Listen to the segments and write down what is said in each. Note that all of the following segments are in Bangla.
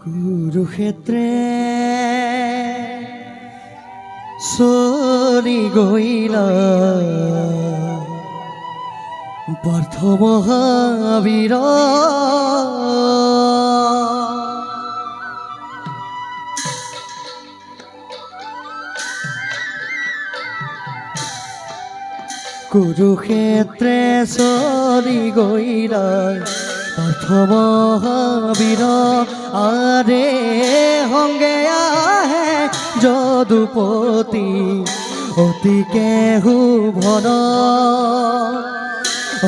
কুৰুক্ষেত্ৰে চলি গইলা পাৰ্থ মহাবীৰ কুৰুক্ষেত্ৰে চলি গইলা পাৰ্থ মহাবীৰ আৰে সংগে আহে যদুপতি অতিকে শুভন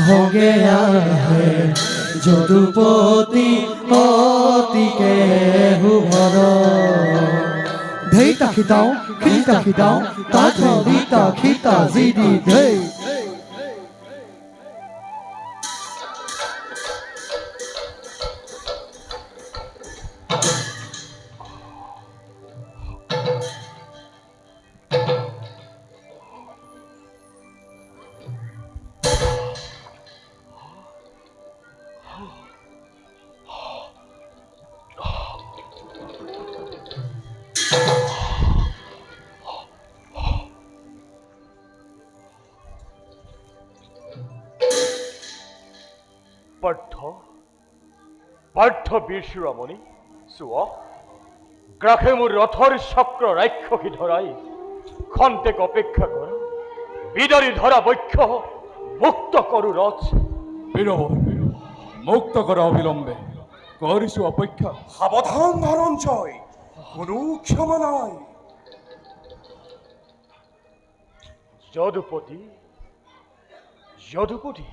সংগে আহে যদুপতি অতিকে শুভন ধেই তাখিতাও তা ধৰিতা খিতা জিদি ধেই পাৰ্থ বীৰ শিৰোমণি চোৱা গ্ৰাসে মোৰ ৰথৰ চক্ৰ ৰাক্ষসী ধৰাই খন্তেক অপেক্ষা কৰা বিদৰি ধৰা বক্ষ মুক্ত কৰো ৰথ মুক্ত কৰা অবিলম্বে কৰিছো অপেক্ষা সাৱধান ধনঞ্জয় কোনো ক্ষমা নাই যদুপতি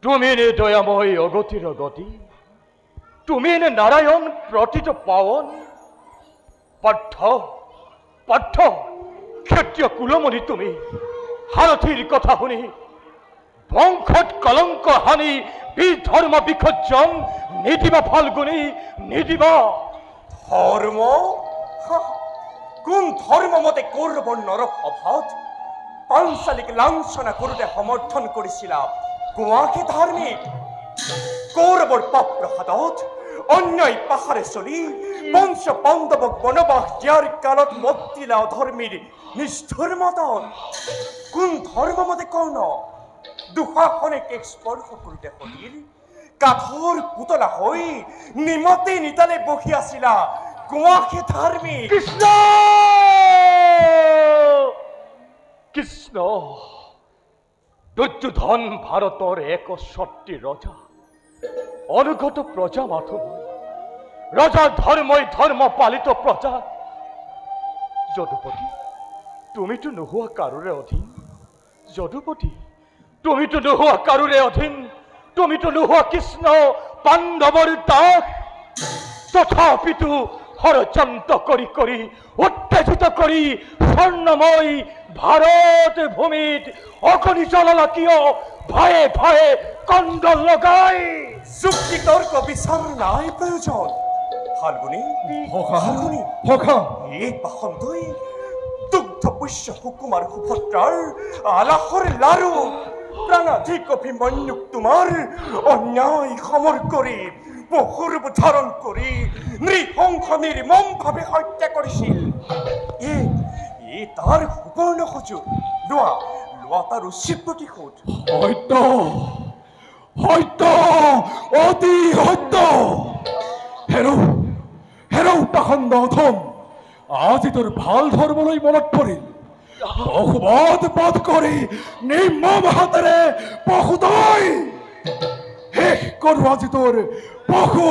তুমি নে দয়াময় অগতিৰ গতি তুমি নে নারায়ণ প্রতীত পাৱন পাৰ্থ ক্ষত্ৰিয় কুলমণি তুমি সাৰথীৰ কথা শুনি বংশত কলংক হানি বীৰ ধৰ্ম বিসৰ্জন নিদিবা ফাল্গুনী নিদিবা ধৰ্ম কোন ধৰ্ম মতে কৌৰৱৰ নৰসভাত পাঞ্চালিক লাঞ্ছনা কৰোঁতে সমৰ্থন কৰিছিলা গোৱাকে ধাৰ্মিক কৌৰৱৰ পাপ প্ৰসাদত অন্যায় পাহাৰে চলি পঞ্চ পাণ্ডৱক বনবাস দিয়াৰ কালত মতিলা অধৰ্মীৰ নিষ্ঠুৰ মতন কোন ধৰ্ম মতে কৰ্ণ দুঃশাসনে কেক স্পৰ্শ কৰোঁতে সলিল কাঠৰ পুতলা হৈ নিমতে নিতালে বহি আছিলা গোৱাকে ধাৰ্মিক কৃষ্ণ দুৰ্যোধন ভাৰতৰ একছত্ৰী ৰজা অনুগত প্ৰজা মাথো ৰজাৰ ধৰ্মই ধৰ্ম পালিত প্ৰজা যদুপতি তুমিতো নোহোৱা কাৰোৰে অধীন যদুপতি তুমিতো নোহোৱা কাৰোৰে অধীন তুমিতো নোহোৱা কৃষ্ণ পাণ্ডৱৰ দাস তথাপিতো ষড়যন্ত্ৰ কৰি উত্তেজিত কৰি স্বৰ্ণময় ভাৰত ভূমিত অগ্নি জ্বলালা কিয় ভয়ে ভয়ে কণ্ডল লগাই যুক্তি তৰ্ক বিচাৰ নাই প্ৰয়োজন ফাল্গুনী এই বাসন্তই দুগ্ধ পুষ্য সুকুমাৰ সুভদ্ৰাৰ আলাসৰ লাৰু প্ৰাণাধিক অভিমন্যুক তোমাৰ অন্যায় সমৰ কৰি পশুৰূপ ধাৰণ কৰি নৃশংস নিৰ্মম ভাৱে হত্যা কৰিছিল এই তাৰ সুবৰ্ণ সুযোগ লোৱা তাৰ উচিত প্ৰতিশোধ সত্য অতি সত্য হেৰৌ পাখণ্ড অধম আজি তোৰ ভাল ধৰ্মলৈ মনত পৰিল পশুবধ বধ কৰি নিৰ্মম হাতেৰে পশুদৈ শেষ কৰো আজি তোৰ পশু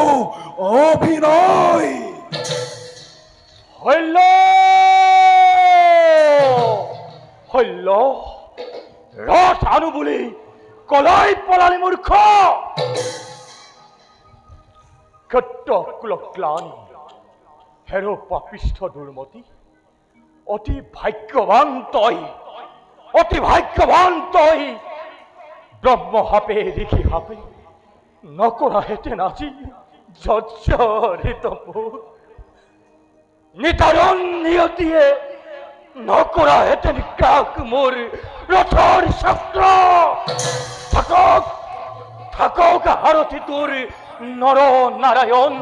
অভিনয় হল্য ৰথ আনো বুলি কলাই পলালি মূৰ্খ ক্ষত্য কুলক গ্লানি হেৰ পাপিষ্ঠ দুৰ্মতি অতি ভাগ্যৱান তই ব্ৰহ্ম হাপে ঋষি হাপে নকৰা হেঁতেন আজি জৰ্জৰিত মোৰ নিতাৰণ নিয়তিয়ে নকৰা হেঁতেন কাক মোৰ ৰথৰ চক্ৰ থাকক হাৰথি তোৰ নৰ নারায়ণ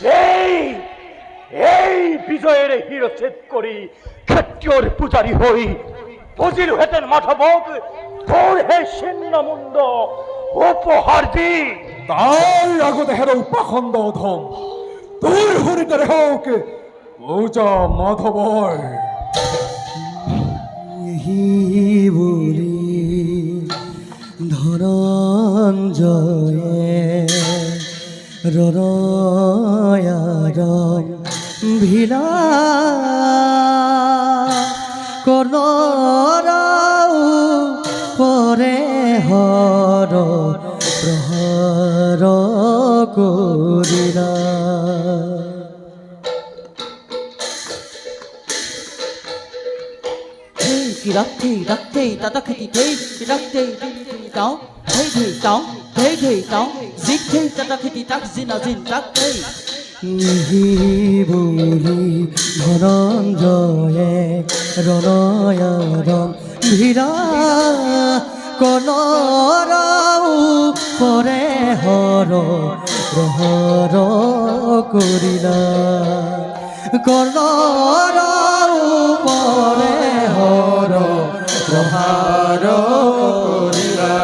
এই এই বিজয়ের হিরোচ্ছেদ করি ক্ষত্রিয়র পূজারী হই ফজিল হেতেন মাধবক তোর হে সিন্নমুন্দ উপহার দি তাই আগত হের উপাখণ্ড অধম তোর হরিতারে হোক পূজা মাধবয় হি বুলি ধনঞ্জয়ে ররয়ারম ভিলা কর্ণরাও পরে হর প্রহর করিলা Kirakte, rakte, tatakati, tay, kirakte, down, tay, down, tay, down, zig, tay, tatakati, tak, zina, zin, tak, tay. নিহি বুলি ধনঞ্জয়ে রণয়ারম ভীরা কনরাও পরে হর প্রহর করিলা কর্ণরাও পরে হর প্রহার করিলা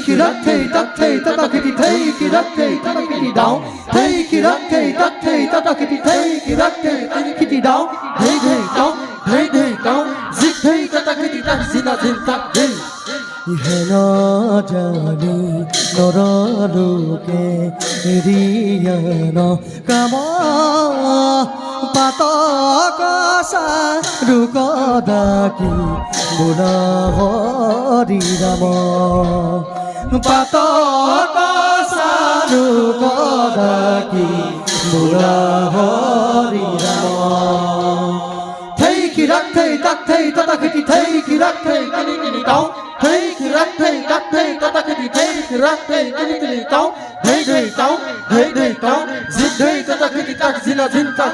Take it up, take that, take that, take it up, take it down. Take it up, take that, take that, take it up, take it down. Take it down, take it down. Zig, take that, take it, zina, zin, tak, zin. ইহেনা জানি নরলোকে রিয়ান কাম পাতকসা রুকদাকি বুলা হরি রাম পাতকসা রুকদাকি বুলা Hari Ram Take it up, take that, take that, take it up, take it down. Take it up, take that, take that, take it up, take it down. Take it down, take it down. Zig, take that, take it, tak, zina, zin, tak.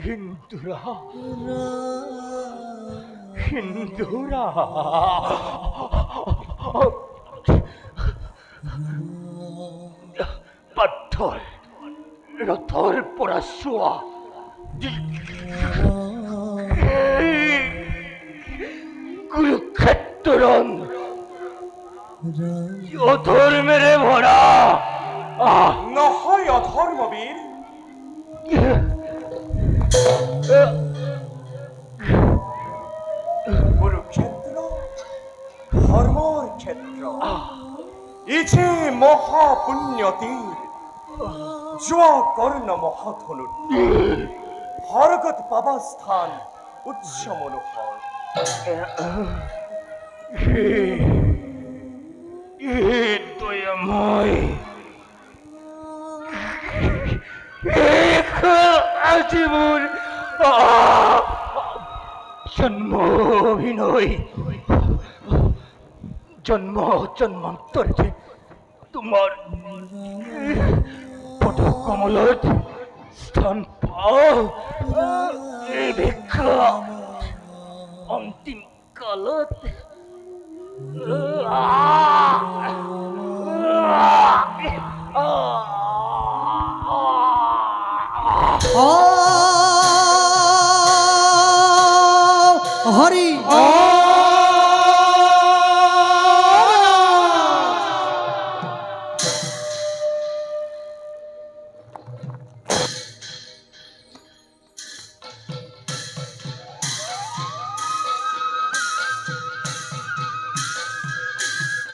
হিন্দুরা হিন্দুরা পাথর রথর পরাশুয়া কুরুক্ষেত্রন অধর্মেরে ভরা নহয় অধর্মবীর কুরুক্ষেত্র ধর্মর ক্ষেত্র ইছে মহাপুণ্যতীর জোয়া কর্ণ মহাধনুর হরকত পাবা স্থান উচ্চ মনোহর দয়াময় জীবন জন্ম অভিনয় জন্ম জন্মান্তরে তোমার পদকমলত স্থান পাও এই ভিক্ষা অন্তিম কালত হরি